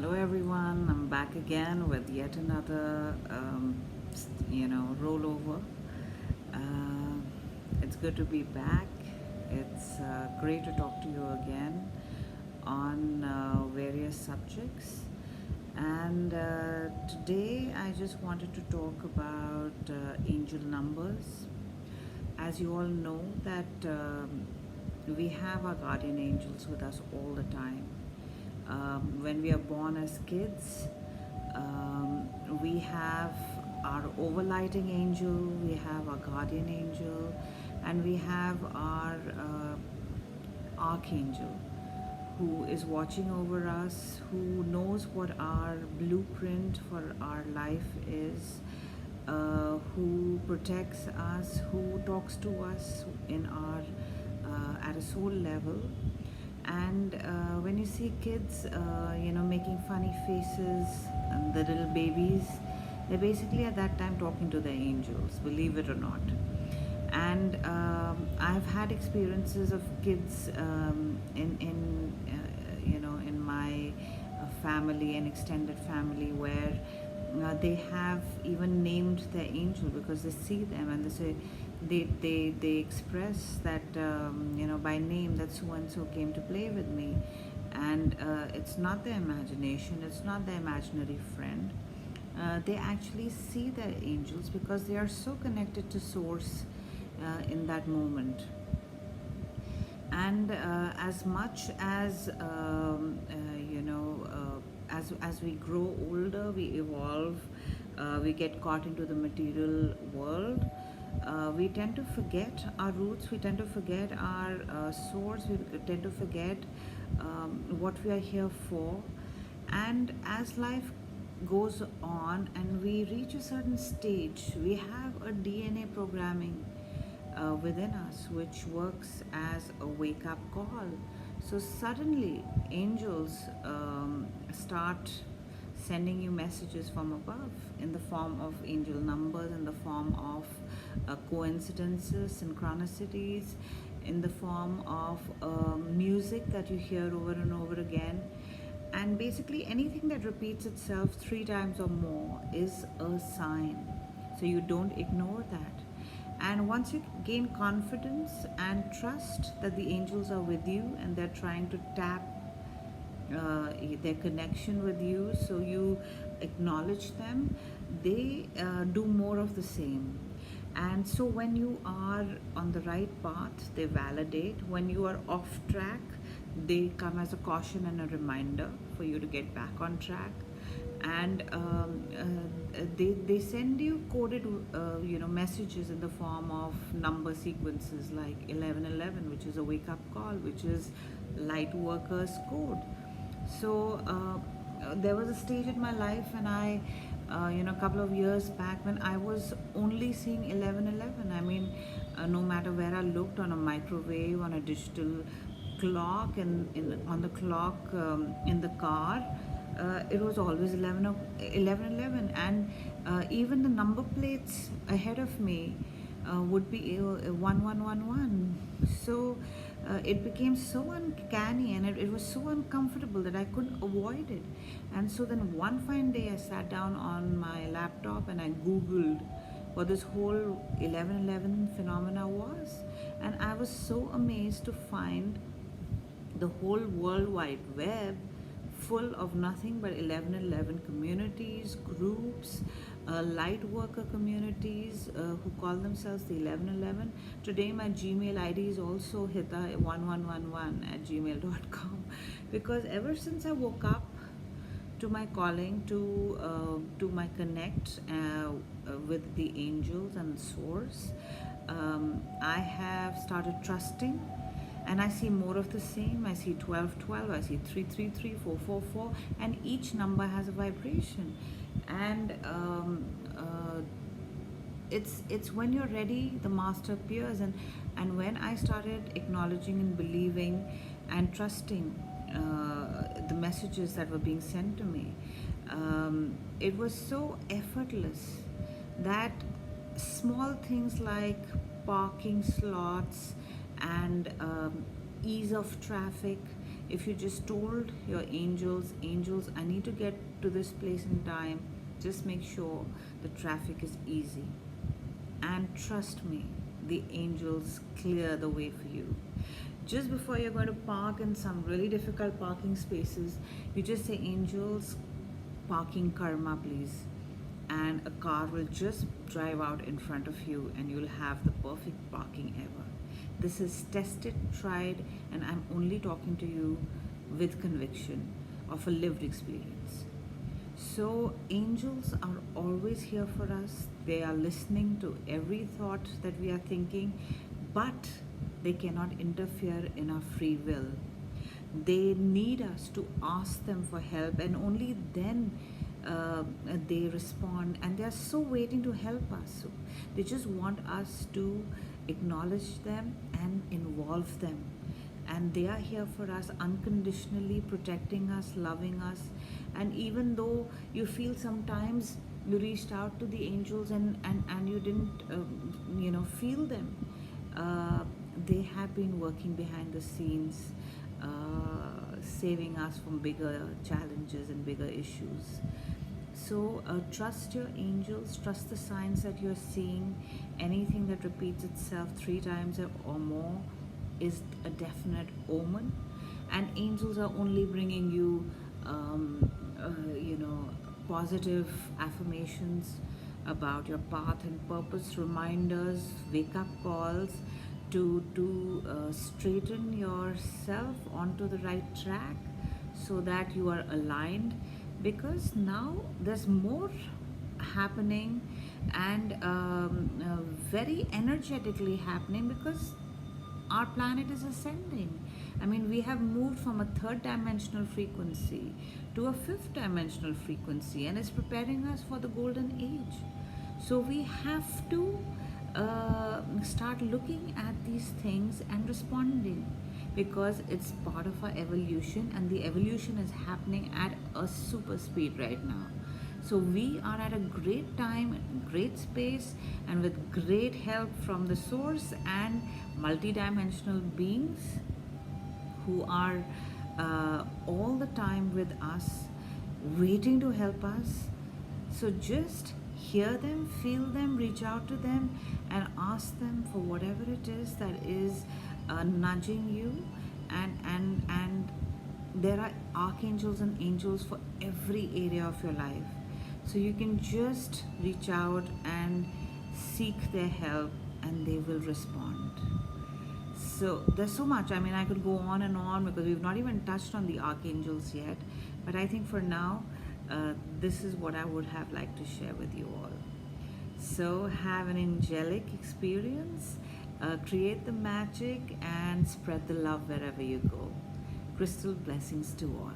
Hello, everyone. I'm back again with yet another, rollover. Uh, it's good to be back. It's great to talk to you again on various subjects. And today, I just wanted to talk about angel numbers. As you all know, that we have our guardian angels with us all the time. When we are born as kids, we have our overlighting angel, we have our guardian angel, and we have our archangel who is watching over us, who knows what our blueprint for our life is, who protects us, who talks to us in our at a soul level. And when you see kids, making funny faces, and the little babies, they're basically at that time talking to the angels, believe it or not. And I've had experiences of kids in my family and extended family where they have even named their angel because they see them and they say they express that by name that so and so came to play with me, and it's not their imagination, it's not their imaginary friend. They actually see their angels because they are so connected to source in that moment. And as much as as we grow older, we evolve, we get caught into the material world. We tend to forget our roots. We tend to forget our source. We tend to forget what we are here for. And as life goes on and we reach a certain stage, we have a DNA programming within us, which works as a wake up call. So suddenly, angels start sending you messages from above in the form of angel numbers, in the form of coincidences, synchronicities, in the form of music that you hear over and over again. And basically, anything that repeats itself three times or more is a sign. So you don't ignore that. And once you gain confidence and trust that the angels are with you and they're trying to tap their connection with you, so you acknowledge them, they do more of the same. And so when you are on the right path, they validate. When you are off track, they come as a caution and a reminder for you to get back on track. And they send you coded messages in the form of number sequences like 1111, which is a wake up call, which is light workers code. So there was a stage in my life when a couple of years back, when I was only seeing 1111. I mean, no matter where I looked, on a microwave, on a digital clock, on the clock in the car, it was always 1111. And even the number plates ahead of me would be 1111. So it became so uncanny, and it was so uncomfortable that I couldn't avoid it. And so then one fine day I sat down on my laptop and I googled what this whole 1111 phenomena was, and I was so amazed to find the whole world wide web full of nothing but 1111 communities, groups, light worker communities who call themselves the 1111. Today my Gmail ID is also hita1111 at gmail.com because ever since I woke up to my calling, to my connect with the angels and source, I have started trusting, and I see more of the same. I see 1212, I see 333, 444, and each number has a vibration. And it's when you're ready, the master appears. And when I started acknowledging and believing and trusting the messages that were being sent to me, it was so effortless that small things like parking slots and ease of traffic, If you just told your angels, angels, I need to get to this place in time, just make sure the traffic is easy. And trust me, the angels clear the way for you. Just before you're going to park in some really difficult parking spaces, you just say, angels, parking karma, please. And a car will just drive out in front of you, and you'll have the perfect parking ever. This is tested, tried, and I'm only talking to you with conviction of a lived experience. So, angels are always here for us. They are listening to every thought that we are thinking, but they cannot interfere in our free will. They need us to ask them for help, and only then they respond, and they are so waiting to help us. So they just want us to acknowledge them and involve them, and they are here for us unconditionally, protecting us, loving us. And even though you feel sometimes you reached out to the angels, and you didn't feel them, uh, they have been working behind the scenes, saving us from bigger challenges and bigger issues. So trust your angels, trust the signs that you're seeing. Anything that repeats itself 3 times or more is a definite omen. And angels are only bringing you, positive affirmations about your path and purpose, reminders, wake up calls to straighten yourself onto the right track, so that you are aligned, because now there's more happening, and very energetically happening, because our planet is ascending. I mean, we have moved from a third dimensional frequency to a fifth dimensional frequency, and it's preparing us for the golden age. So we have to start looking at these things and responding, because it's part of our evolution, and the evolution is happening at a super speed right now. So we are at a great time, great space, and with great help from the source and multidimensional beings who are all the time with us, waiting to help us. So just hear them, feel them, reach out to them, and ask them for whatever it is that is nudging you. And there are archangels and angels for every area of your life. So you can just reach out and seek their help, and they will respond. So there's so much. I mean, I could go on and on, because we've not even touched on the archangels yet. But I think for now, this is what I would have liked to share with you all. So have an angelic experience, create the magic, and spread the love wherever you go. Crystal blessings to all.